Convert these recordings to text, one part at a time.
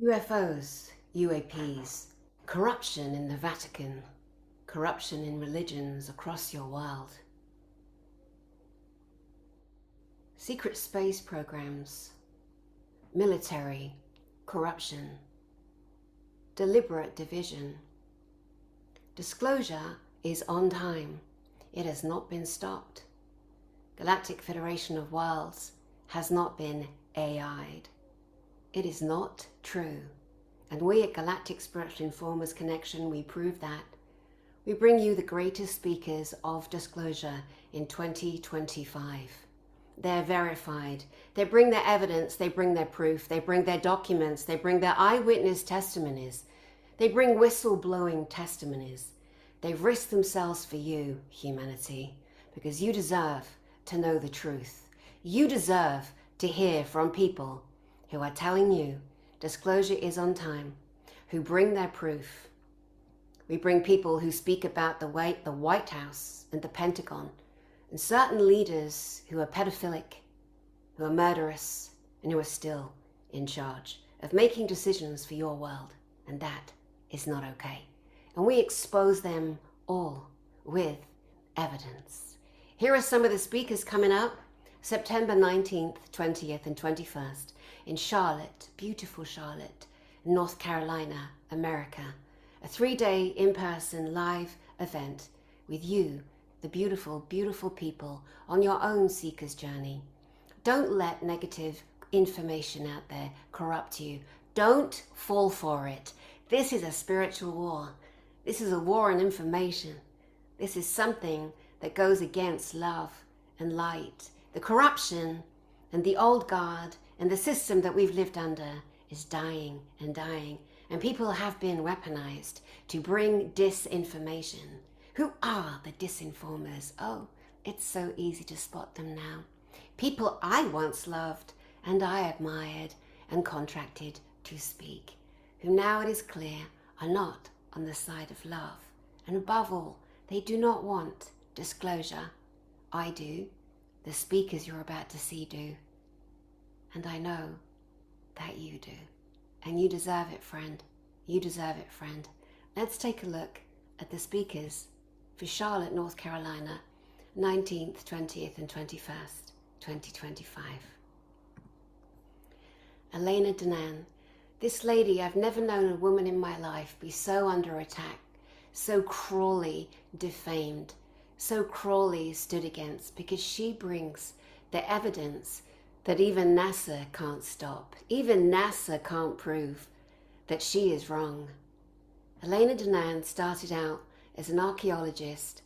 UFOs, UAPs, corruption in the Vatican, corruption in religions across your world. Secret space programs, military, corruption, deliberate division. Disclosure is on time. It has not been stopped. Galactic Federation of Worlds has not been AI'd. It is not true. And we at Galactic Spiritual Informers Connection, we prove that. We bring you the greatest speakers of disclosure in 2025. They're verified. They bring their evidence, they bring their proof, they bring their documents, they bring their eyewitness testimonies. They bring whistleblowing testimonies. They've risked themselves for you, humanity, because you deserve to know the truth. You deserve to hear from people who are telling you disclosure is on time, who bring their proof. We bring people who speak about the White House and the Pentagon, and certain leaders who are pedophilic, who are murderous, and who are still in charge of making decisions for your world. And that is not okay. And we expose them all with evidence. Here are some of the speakers coming up. September 19th, 20th, and 21st in Charlotte, beautiful Charlotte, North Carolina, America. A 3-day in-person live event with you, the beautiful, beautiful people on your own seeker's journey. Don't let negative information out there corrupt you. Don't fall for it. This is a spiritual war. This is a war on information. This is something that goes against love and light. The corruption and the old guard and the system that we've lived under is dying and dying. And people have been weaponized to bring disinformation. Who are the disinformers? Oh, it's so easy to spot them now. People I once loved and I admired and contracted to speak, who now it is clear are not on the side of love. And above all, they do not want disclosure. I do. The speakers you're about to see do. And I know that you do. And you deserve it, friend. You deserve it, friend. Let's take a look at the speakers for Charlotte, North Carolina, 19th, 20th, and 21st, 2025. Elena Danaan. This lady, I've never known a woman in my life be so under attack, so cruelly defamed, so cruelly stood against, because she brings the evidence that even NASA can't stop. Even NASA can't prove that she is wrong. Elena Danaan started out as an archaeologist,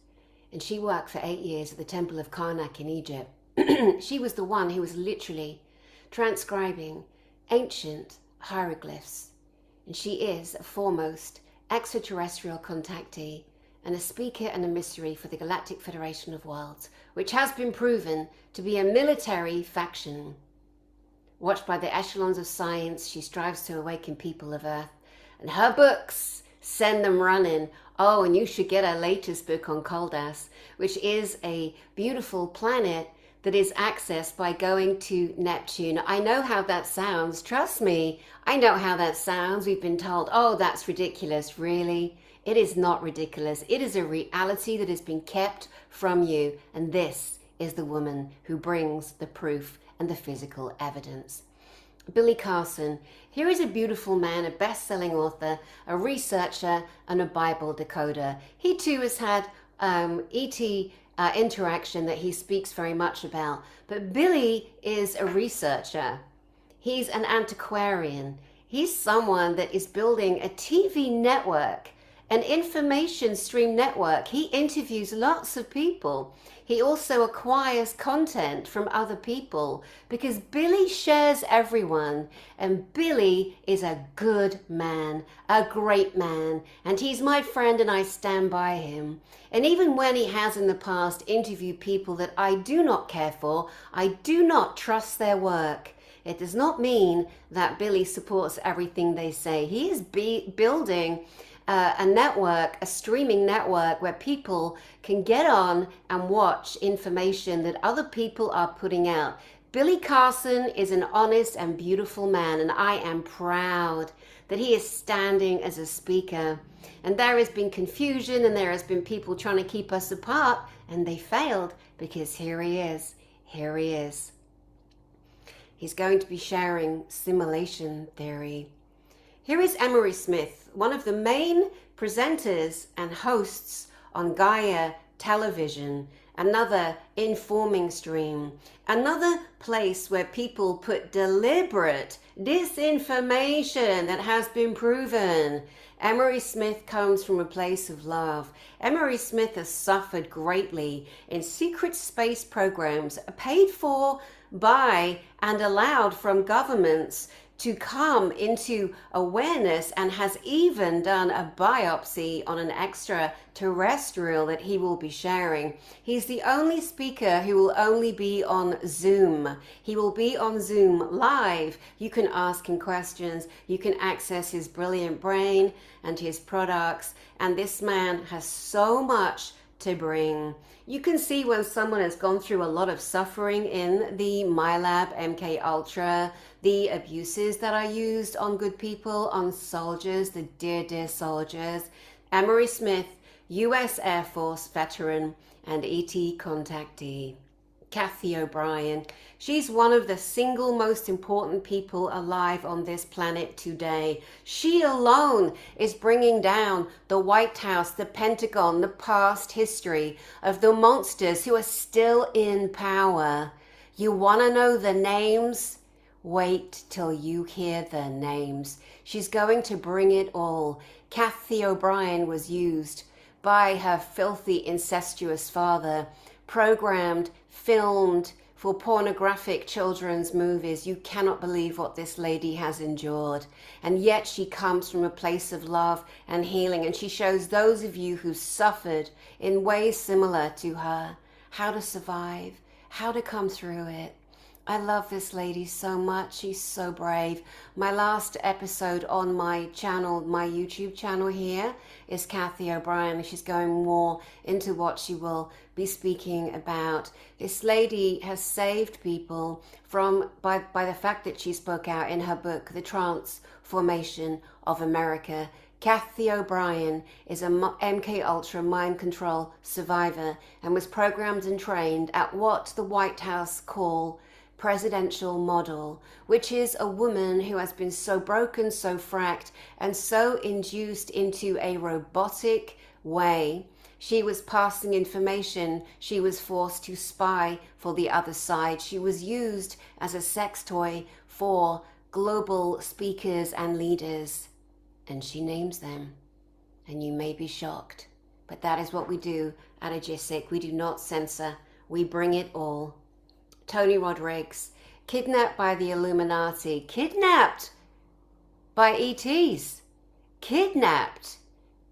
and she worked for 8 years at the Temple of Karnak in Egypt. She was the one who was literally transcribing ancient hieroglyphs, and she is a foremost extraterrestrial contactee and a speaker and a mystery for the Galactic Federation of Worlds, which has been proven to be a military faction. Watched by the echelons of science, she strives to awaken people of Earth, and her books send them running. Oh, and you should get her latest book on Koldas, which is a beautiful planet that is accessed by going to Neptune. I know how that sounds. Trust me, I know how that sounds. We've been told, oh, that's ridiculous. Really? It is not ridiculous. It is a reality that has been kept from you. And this is the woman who brings the proof and the physical evidence. Billy Carson. Here is a beautiful man, a best-selling author, a researcher, and a Bible decoder. He too has had ET interaction that he speaks very much about. But Billy is a researcher. He's an antiquarian. He's someone that is building a TV network, an information stream network. He interviews lots of people. He also acquires content from other people because Billy shares everyone, and Billy is a good man, a great man, and he's my friend and I stand by him. And even when he has in the past interviewed people that I do not care for, I do not trust their work, it does not mean that Billy supports everything they say. He is building a network, a streaming network where people can get on and watch information that other people are putting out. Billy Carson is an honest and beautiful man, and I am proud that he is standing as a speaker. And there has been confusion, and there has been people trying to keep us apart, and they failed, because here he is. Here he is. He's going to be sharing simulation theory. Here is Emery Smith, one of the main presenters and hosts on Gaia Television, another informing stream, another place where people put deliberate disinformation that has been proven. Emery Smith comes from a place of love. Emery Smith has suffered greatly in secret space programs paid for by and allowed from governments to come into awareness, and has even done a biopsy on an extraterrestrial that he will be sharing. He's the only speaker who will only be on Zoom. He will be on Zoom live. You can ask him questions. You can access his brilliant brain and his products. And this man has so much to bring. You can see when someone has gone through a lot of suffering in the MyLab MK Ultra, the abuses that are used on good people, on soldiers, the dear soldiers. Emery Smith, US Air Force veteran and ET contactee. Kathy O'Brien, she's one of the single most important people alive on this planet today. She alone is bringing down the White House, the Pentagon, the past history of the monsters who are still in power. You want to know the names? Wait till you hear the names. She's going to bring it all. Kathy O'Brien was used by her filthy, incestuous father, programmed, filmed for pornographic children's movies. You cannot believe what this lady has endured. And yet she comes from a place of love and healing. And she shows those of you who suffered in ways similar to her how to survive, how to come through it. I love this lady so much. She's so brave. My last episode on my channel, my YouTube channel here, is Kathy O'Brien. She's going more into what she will be speaking about. This lady has saved people from by the fact that she spoke out in her book, The Transformation of America. Kathy O'Brien is a MK Ultra mind control survivor and was programmed and trained at what the White House call presidential model, which is a woman who has been so broken, so fracked, and so induced into a robotic way. She was passing information. She was forced to spy for the other side. She was used as a sex toy for global speakers and leaders. And she names them. And you may be shocked. But that is what we do at Agissic. We do not censor. We bring it all. Tony Rodrigues, kidnapped by the Illuminati, kidnapped by ETs, kidnapped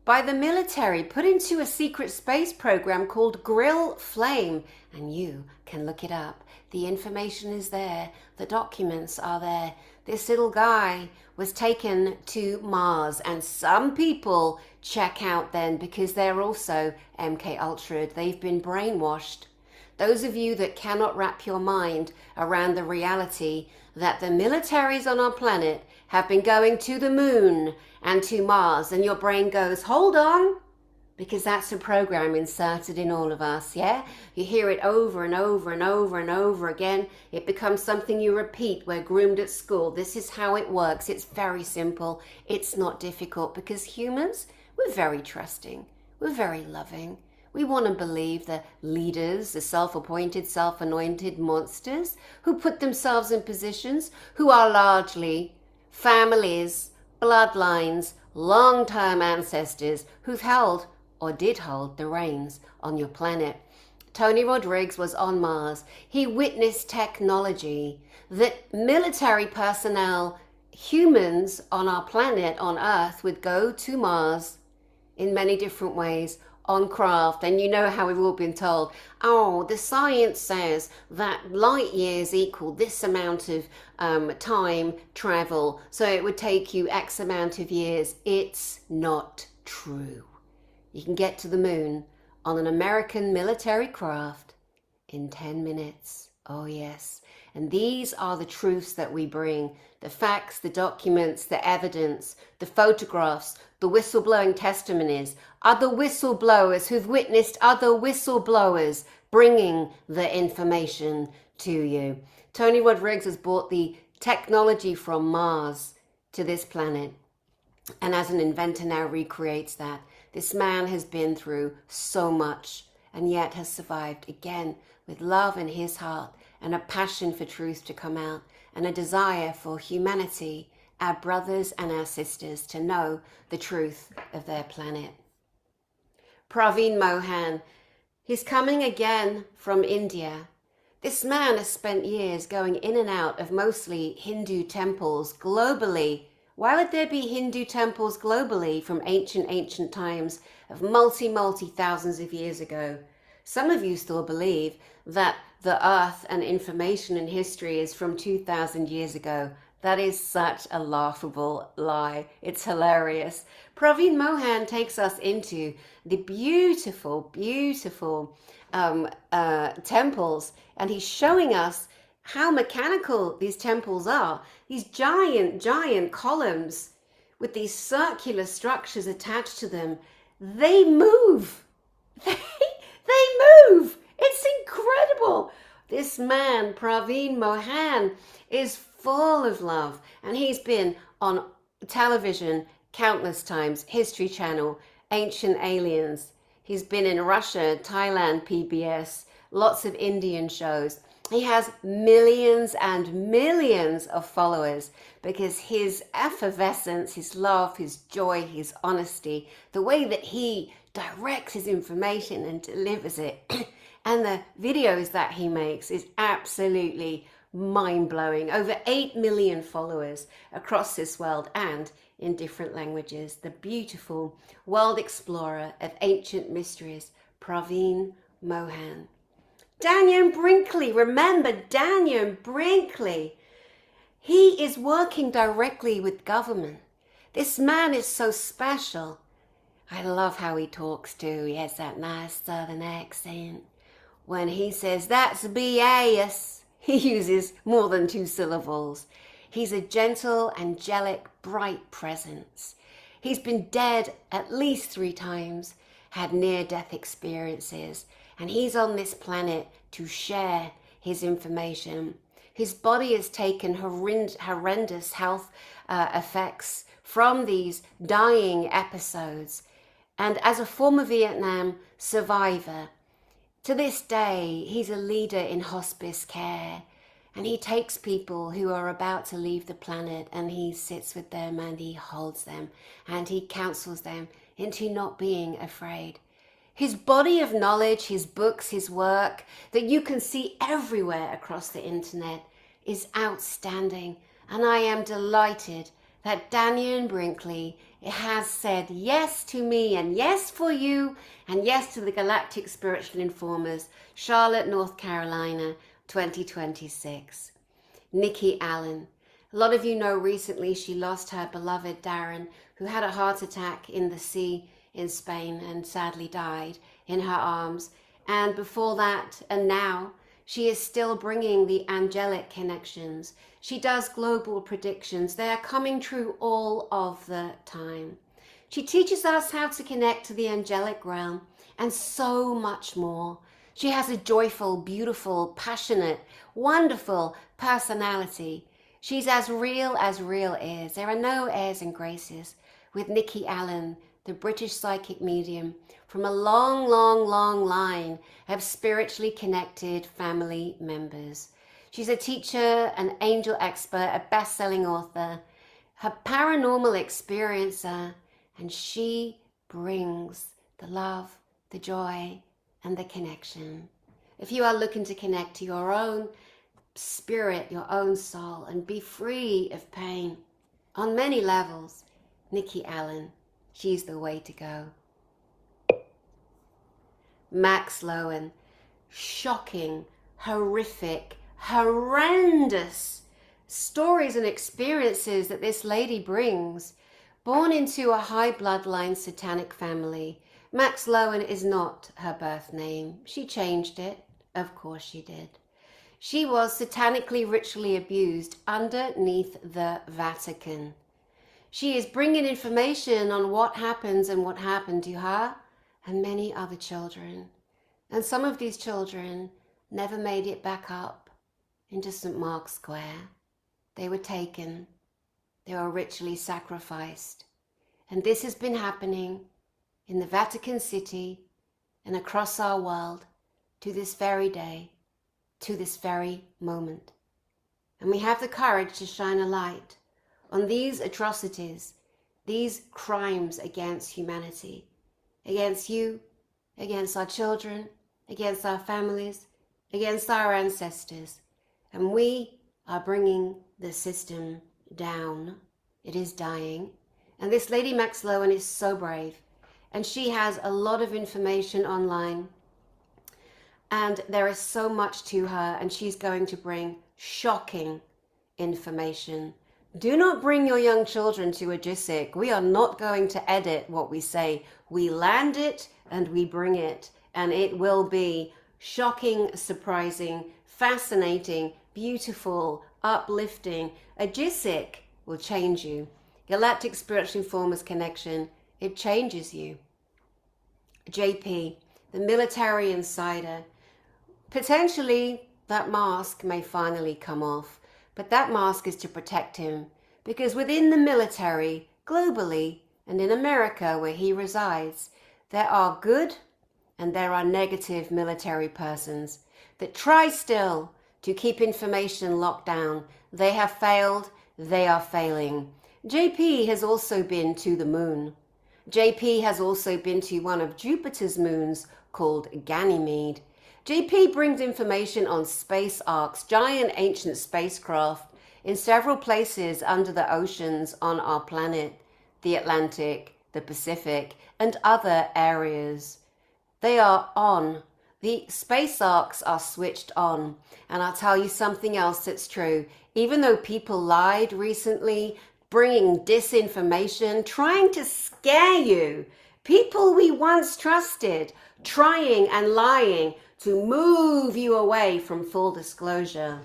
by the military, put into a secret space program called Grill Flame. And you can look it up. The information is there. The documents are there. This little guy was taken to Mars, and some people check out then because they're also MK Ultra. They've been brainwashed. Those of you that cannot wrap your mind around the reality that the militaries on our planet have been going to the moon and to Mars, and your brain goes, hold on, because that's a program inserted in all of us, yeah? You hear it over and over and over and over again. It becomes something you repeat. We're groomed at school. This is how it works. It's very simple. It's not difficult, because humans, we're very trusting. We're very loving. We want to believe the leaders, the self-appointed, self-anointed monsters who put themselves in positions, who are largely families, bloodlines, long-term ancestors who've held or did hold the reins on your planet. Tony Rodrigues was on Mars. He witnessed technology that military personnel, humans on our planet, on Earth, would go to Mars in many different ways on craft. And you know how we've all been told, oh, the science says that light years equal this amount of time travel, so it would take you X amount of years. It's not true. You can get to the moon on an American military craft in 10 minutes. Oh yes. And these are the truths that we bring, the facts, the documents, the evidence, the photographs, the whistleblowing testimonies, other whistleblowers who've witnessed other whistleblowers bringing the information to you. Tony Rodrigues has brought the technology from Mars to this planet, and as an inventor now recreates that. This man has been through so much and yet has survived again with love in his heart and a passion for truth to come out and a desire for humanity, our brothers and our sisters, to know the truth of their planet. Praveen Mohan, he's coming again from India. This man has spent years going in and out of mostly Hindu temples globally. Why would there be Hindu temples globally from ancient times of multi thousands of years ago? Some of you still believe that the earth and information and history is from 2,000 years ago. That is such a laughable lie. It's hilarious. Praveen Mohan takes us into the beautiful temples, and he's showing us how mechanical these temples are. These giant columns with these circular structures attached to them. They move. They move. It's incredible. This man, Praveen Mohan, is full of love, and he's been on television countless times, History Channel, Ancient Aliens. He's been in Russia, Thailand, PBS, lots of Indian shows. He has millions and millions of followers because his effervescence, his love, his joy, his honesty, the way that he directs his information and delivers it, and the videos that he makes is absolutely mind-blowing. Over 8 million followers across this world and in different languages. The beautiful world explorer of ancient mysteries, Praveen Mohan. Dannion Brinkley, remember Dannion Brinkley. He is working directly with government. This man is so special. I love how he talks too. He has that nice southern accent. When he says, "That's BAS," he uses more than 2 syllables. He's a gentle, angelic, bright presence. He's been dead at least 3 times, had near-death experiences, and he's on this planet to share his information. His body has taken horrendous health effects from these dying episodes. And as a former Vietnam survivor, to this day, he's a leader in hospice care. And he takes people who are about to leave the planet and he sits with them and he holds them and he counsels them into not being afraid. His body of knowledge, his books, his work that you can see everywhere across the internet is outstanding. And I am delighted that Dannion Brinkley has said yes to me and yes for you and yes to the Galactic Spiritual Informers, Charlotte, North Carolina, 2026. Nicky Alan. A lot of you know recently she lost her beloved Darren, who had a heart attack in the sea in Spain and sadly died in her arms. And before that and now, she is still bringing the angelic connections. She does global predictions. They are coming true all of the time. She teaches us how to connect to the angelic realm and so much more. She has a joyful, beautiful, passionate, wonderful personality. She's as real is. There are no airs and graces with Nicky Alan, the British psychic medium, from a long line of spiritually connected family members. She's a teacher, an angel expert, a best-selling author, a paranormal experiencer, and she brings the love, the joy, and the connection. If you are looking to connect to your own spirit, your own soul, and be free of pain on many levels, Nicky Alan, she's the way to go. Max Lowen. Shocking, horrific, horrendous stories and experiences that this lady brings. Born into a high bloodline satanic family, Max Lowen is not her birth name. She changed it. Of course she did. She was satanically ritually abused underneath the Vatican. She is bringing information on what happens and what happened to her and many other children. And some of these children never made it back up into St. Mark's Square. They were taken. They were ritually sacrificed. And this has been happening in the Vatican City and across our world to this very day, to this very moment. And we have the courage to shine a light on these atrocities, these crimes against humanity, against you, against our children, against our families, against our ancestors. And we are bringing the system down. It is dying. And this Lady Max Lowen is so brave. And she has a lot of information online. And there is so much to her. And she's going to bring shocking information. Do not bring your young children to a GISIC. We are not going to edit what we say. We land it and we bring it. And it will be shocking, surprising, fascinating, beautiful, uplifting. A GISIC will change you. Galactic Spiritual Informers Connection, it changes you. JP, the military insider. Potentially that mask may finally come off, but that mask is to protect him, because within the military, globally, and in America where he resides, there are good and there are negative military persons that try still to keep information locked down. They have failed, they are failing. JP has also been to the moon. JP has also been to one of Jupiter's moons called Ganymede. JP brings information on space arcs, giant ancient spacecraft in several places under the oceans on our planet, the Atlantic, the Pacific, and other areas. They are on. The space arcs are switched on. And I'll tell you something else that's true. Even though people lied recently, bringing disinformation, trying to scare you, people we once trusted, trying and lying to move you away from full disclosure.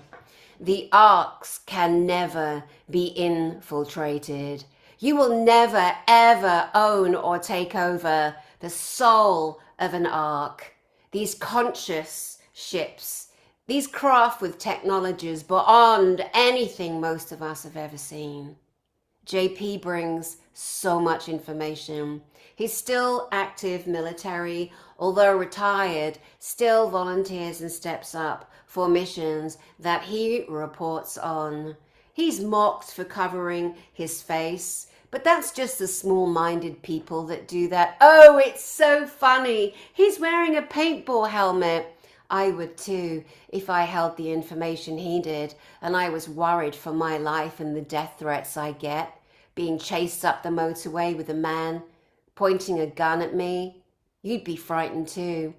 The arcs can never be infiltrated. You will never, ever own or take over the soul of an arc. These conscious ships, these craft with technologies beyond anything most of us have ever seen. JP brings so much information. He's still active military, although retired, still volunteers and steps up for missions that he reports on. He's mocked for covering his face, but that's just the small-minded people that do that. Oh, it's so funny. He's wearing a paintball helmet. I would too if I held the information he did and I was worried for my life and the death threats I get, being chased up the motorway with a man pointing a gun at me. You'd be frightened too.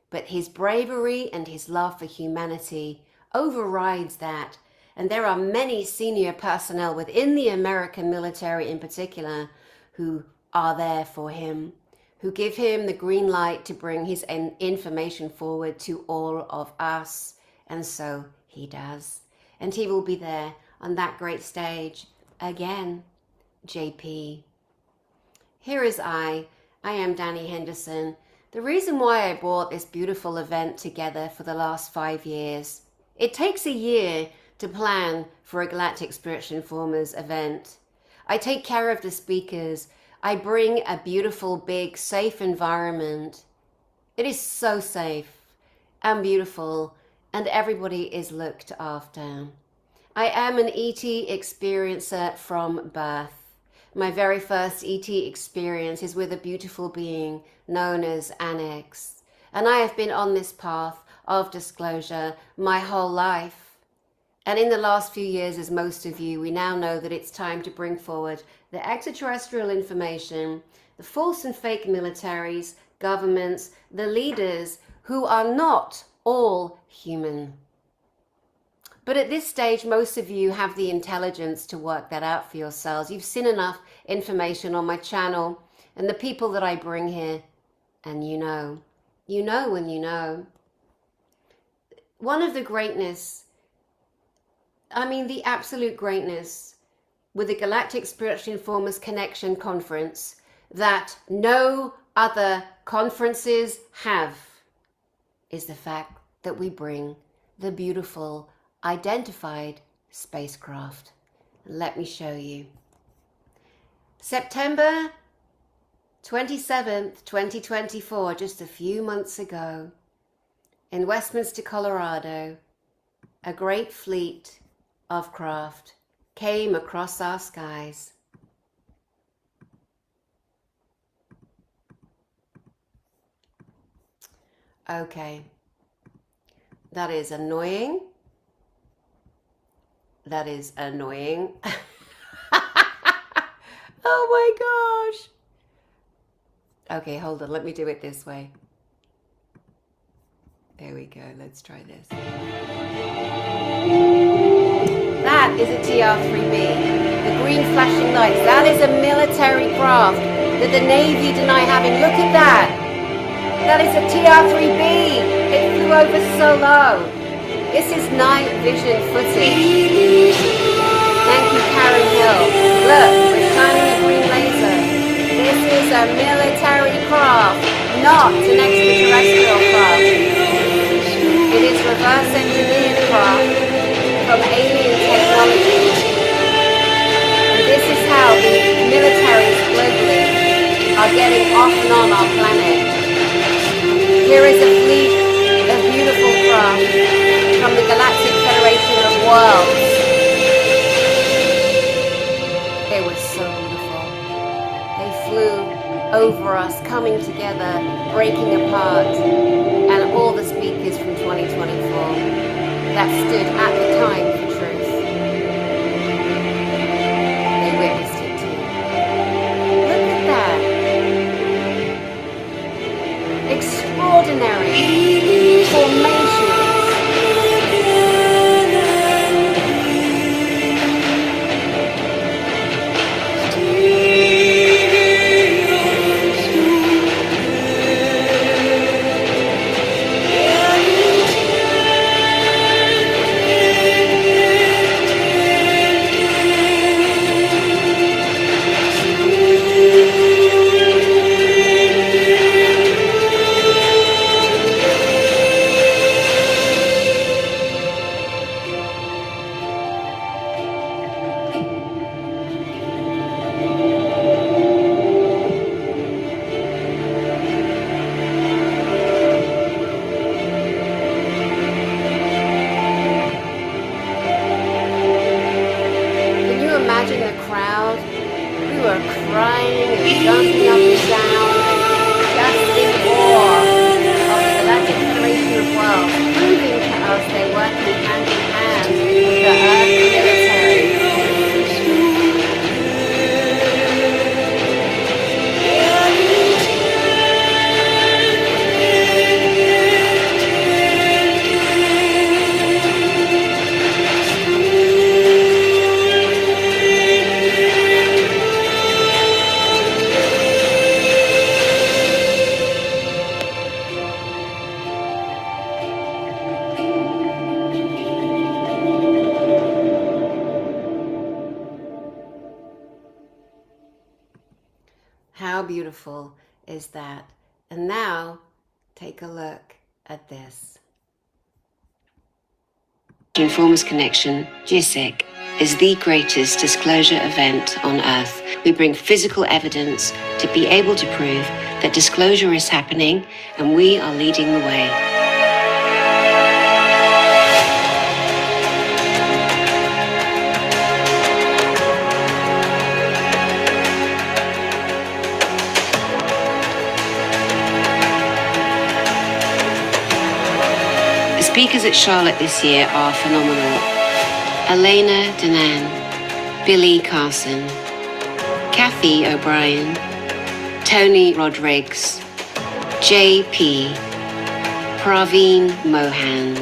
But his bravery and his love for humanity overrides that. And there are many senior personnel within the American military in particular who are there for him, who give him the green light to bring his information forward to all of us. And so he does. And he will be there on that great stage again. JP. Here is I am Danny Henderson. The reason why I brought this beautiful event together for the last 5 years, it takes a year to plan for a Galactic Spiritual Informers event. I take care of the speakers. I bring a beautiful, big, safe environment. It is so safe and beautiful, and everybody is looked after. I am an ET experiencer from birth. My very first ET experience is with a beautiful being known as Annex. And I have been on this path of disclosure my whole life. And in the last few years, as most of you, we now know that it's time to bring forward the extraterrestrial information, the false and fake militaries, governments, the leaders who are not all human. But at this stage, most of you have the intelligence to work that out for yourselves. You've seen enough information on my channel and the people that I bring here, and you know when you know. one of the greatness, I mean the absolute greatness with the Galactic Spiritual Informers Connection Conference that no other conferences have is the fact that we bring the beautiful identified spacecraft. Let me show you. September 27th, 2024, just a few months ago, in Westminster, Colorado, a great fleet of craft came across our skies. Okay, that is annoying. That is annoying. Oh my gosh. Okay, hold on. Let me do it this way. There we go. Let's try this. That is a TR-3B. The green flashing lights. That is a military craft that the Navy deny having. Look at that. That is a TR-3B. It flew over so low. This is night vision footage. Thank you, Karen Hill. Look, we're shining a green laser. This is a military craft, not an extraterrestrial craft. It is reverse engineered craft from alien technology. And this is how the militaries globally are getting off and on our planet. Here is a fleet of beautiful craft from the Galactic Federation of Worlds. They were so beautiful. They flew over us, coming together, breaking apart, and all the speakers from 2024 that stood at the time for truth. They witnessed it too. Look at that. Extraordinary formations. How beautiful is that? And now, take a look at this. Informers Connection, GISIC, is the greatest disclosure event on Earth. We bring physical evidence to be able to prove that disclosure is happening, and we are leading the way. The speakers at Charlotte this year are phenomenal. Elena Danaan, Billy Carson, Kathy O'Brien, Tony Rodrigues, J.P., Praveen Mohan,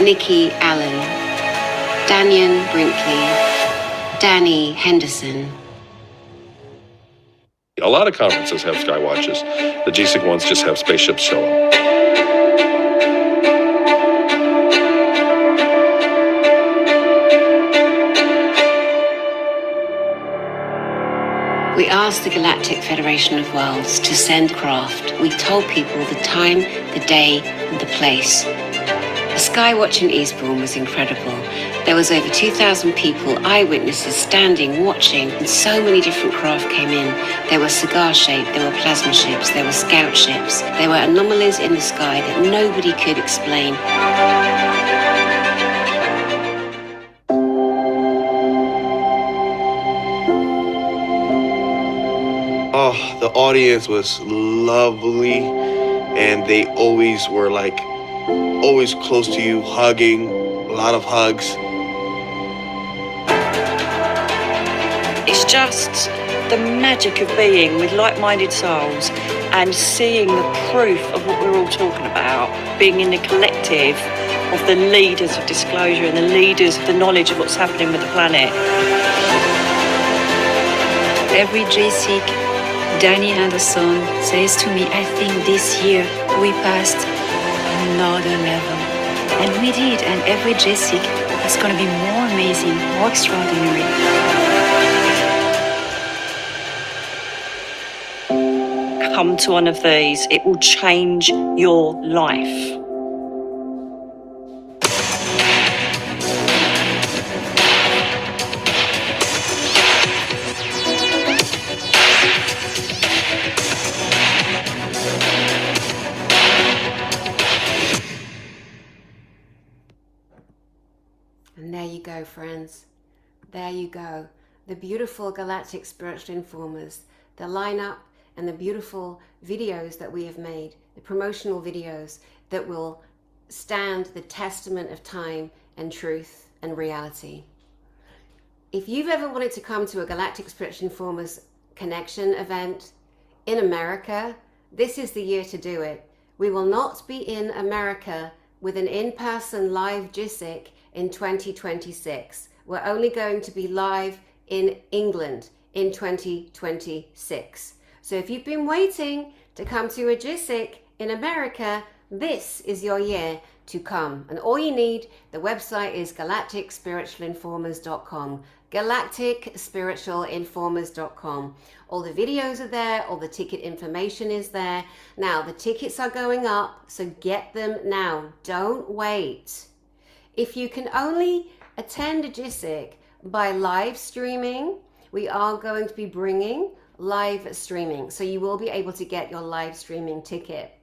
Nicky Alan, Dannion Brinkley, Danny Henderson. A lot of conferences have skywatches. The GSIC ones just have spaceships show up. We asked the Galactic Federation of Worlds to send craft. We told people the time, the day, and the place. The skywatch in Eastbourne was incredible. There was over 2,000 people, eyewitnesses, standing, watching, and so many different craft came in. There were cigar-shaped, there were plasma ships, there were scout ships. There were anomalies in the sky that nobody could explain. Oh, the audience was lovely, and they always were always close to you, hugging, a lot of hugs. It's just the magic of being with like-minded souls and seeing the proof of what we're all talking about, being in the collective of the leaders of disclosure and the leaders of the knowledge of what's happening with the planet. Every JSIC, Danny Anderson says to me, I think this year we passed another level. And we did, and every JSIC is going to be more amazing, more extraordinary. Come to one of these, it will change your life. And there you go, friends. There you go. The beautiful Galactic Spiritual Informers, the lineup and the beautiful videos that we have made, the promotional videos that will stand the testament of time and truth and reality. If you've ever wanted to come to a Galactic Spiritual Informers connection event in America, this is the year to do it. We will not be in America with an in-person live JSIC in 2026. We're only going to be live in England in 2026. So if you've been waiting to come to a JSIC in America, this is your year to come. And all you need, the website is galacticspiritualinformers.com. galacticspiritualinformers.com. All the videos are there, all the ticket information is there. Now, the tickets are going up, so get them now. Don't wait. If you can only attend a JSIC by live streaming, we are going to be bringing live streaming. So you will be able to get your live streaming ticket.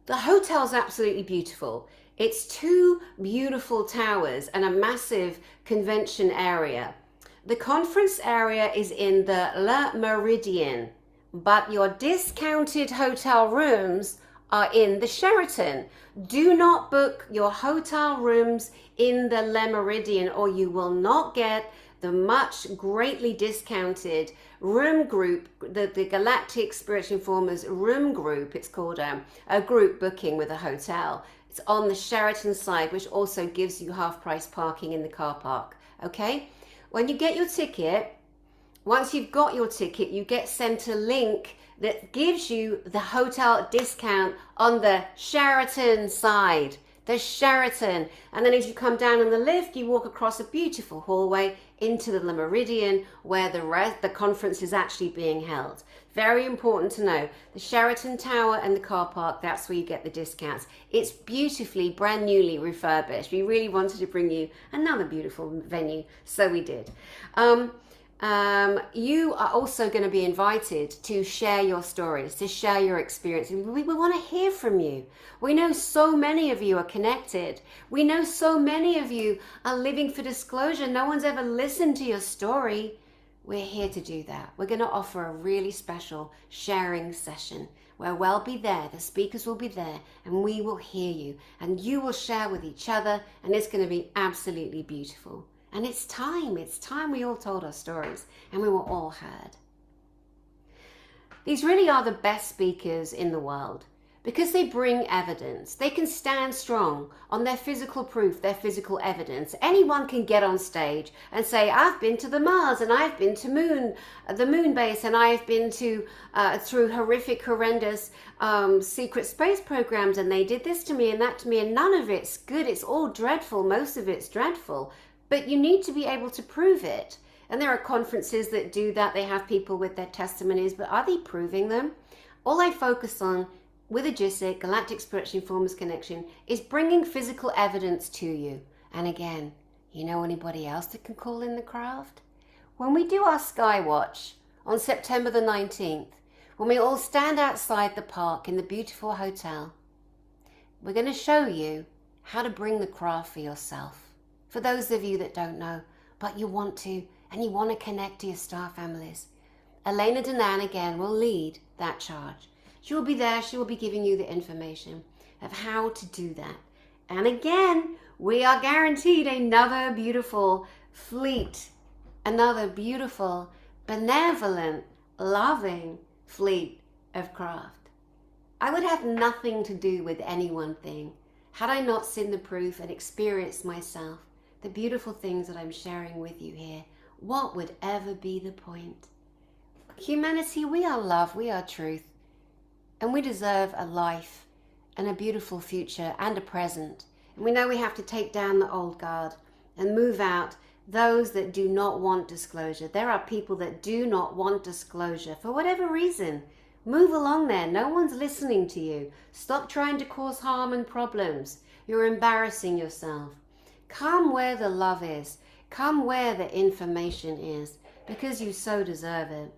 The hotel's absolutely beautiful. It's 2 beautiful towers and a massive convention area. The conference area is in the Le Méridien, but your discounted hotel rooms are in the Sheraton. Do not book your hotel rooms in the Le Méridien or you will not get the much greatly discounted room group, the Galactic Spiritual Informers room group. It's called a group booking with a hotel. It's on the Sheraton side, which also gives you half price parking in the car park. Okay? When you get your ticket, once you've got your ticket, you get sent a link that gives you the hotel discount on the Sheraton side, the Sheraton. And then as you come down in the lift, you walk across a beautiful hallway into the Le Méridien where the conference is actually being held. Very important to know. The Sheraton Tower and the car park, that's where you get the discounts. It's beautifully, brand newly refurbished. We really wanted to bring you another beautiful venue, so we did. You are also going to be invited to share your stories, to share your experience. We want to hear from you. We know so many of you are connected. We know so many of you are living for disclosure. No one's ever listened to your story. We're here to do that. We're going to offer a really special sharing session where we'll be there, the speakers will be there, and we will hear you. And you will share with each other, and it's going to be absolutely beautiful. And it's time we all told our stories and we were all heard. These really are the best speakers in the world because they bring evidence. They can stand strong on their physical proof, their physical evidence. Anyone can get on stage and say, I've been to the Mars and I've been to the moon base and I've been to through horrific, horrendous secret space programs and they did this to me and that to me and none of it's good. It's all dreadful. Most of it's dreadful. But you need to be able to prove it. And there are conferences that do that. They have people with their testimonies, but are they proving them? All I focus on with a GISIC, Galactic Spiritual Informers Connection, is bringing physical evidence to you. And again, you know anybody else that can call in the craft? When we do our skywatch on September the 19th, when we all stand outside the park in the beautiful hotel, we're going to show you how to bring the craft for yourself. For those of you that don't know, but you want to, and you want to connect to your star families, Elena Danaan again will lead that charge. She will be there, she will be giving you the information of how to do that. And again, we are guaranteed another beautiful fleet, another beautiful, benevolent, loving fleet of craft. I would have nothing to do with any one thing had I not seen the proof and experienced myself the beautiful things that I'm sharing with you here. What would ever be the point? Humanity, we are love, we are truth, and we deserve a life and a beautiful future and a present. And we know we have to take down the old guard and move out those that do not want disclosure. There are people that do not want disclosure for whatever reason. Move along there. No one's listening to you. Stop trying to cause harm and problems. You're embarrassing yourself. Come where the love is. Come where the information is, because you so deserve it.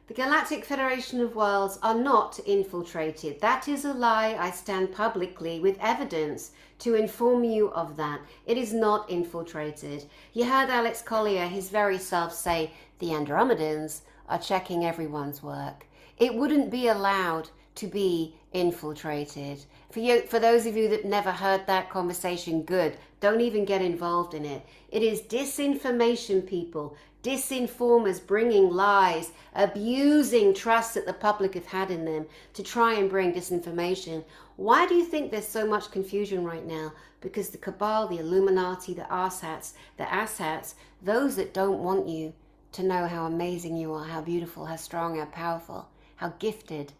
The Galactic Federation of Worlds are not infiltrated. That is a lie. I stand publicly with evidence to inform you of that. It is not infiltrated. You heard Alex Collier, his very self, say the Andromedans are checking everyone's work. It wouldn't be allowed to be infiltrated. For those of you that never heard that conversation, good. Don't even get involved in it. It is disinformation, people. Disinformers bringing lies, abusing trust that the public have had in them to try and bring disinformation. Why do you think there's so much confusion right now? Because the cabal, the Illuminati, the asshats, those that don't want you to know how amazing you are, how beautiful, how strong, how powerful, how gifted,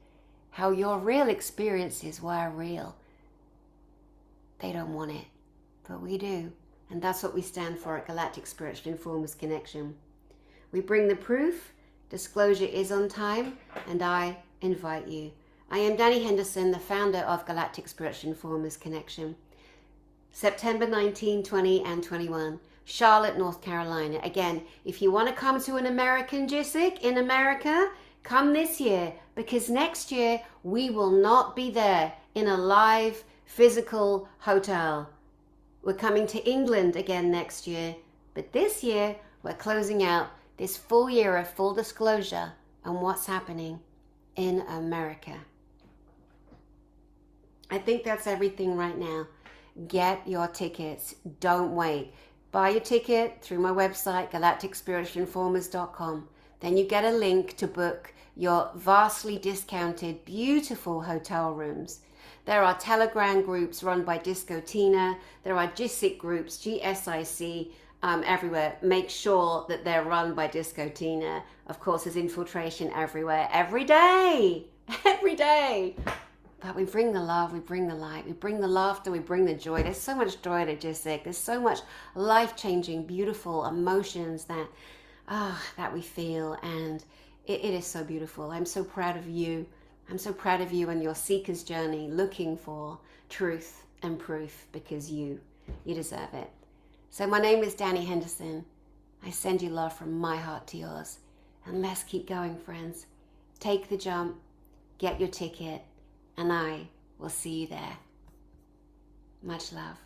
how your real experiences were real. They don't want it, but we do. And that's what we stand for at Galactic Spiritual Informers Connection. We bring the proof, disclosure is on time, and I invite you. I am Danny Henderson, the founder of Galactic Spiritual Informers Connection. September 19, 20, and 21, Charlotte, North Carolina. Again, if you want to come to an American GISIC in America, come this year, because next year we will not be there in a live physical hotel. We're coming to England again next year, but this year we're closing out this full year of full disclosure on what's happening in America. I think that's everything right now. Get your tickets. Don't wait. Buy your ticket through my website, galacticspiritualinformers.com. Then you get a link to book your vastly discounted, beautiful hotel rooms. There are Telegram groups run by Disco Tina. There are GISIC groups, GSIC, everywhere. Make sure that they're run by Disco Tina. Of course, there's infiltration everywhere, every day, every day. But we bring the love, we bring the light, we bring the laughter, we bring the joy. There's so much joy at GISIC. There's so much life-changing, beautiful emotions that we feel, and it is so beautiful. I'm so proud of you. I'm so proud of you and your seeker's journey, looking for truth and proof, because you deserve it. So my name is Danny Henderson. I send you love from my heart to yours. And let's keep going, friends. Take the jump, get your ticket, and I will see you there. Much love.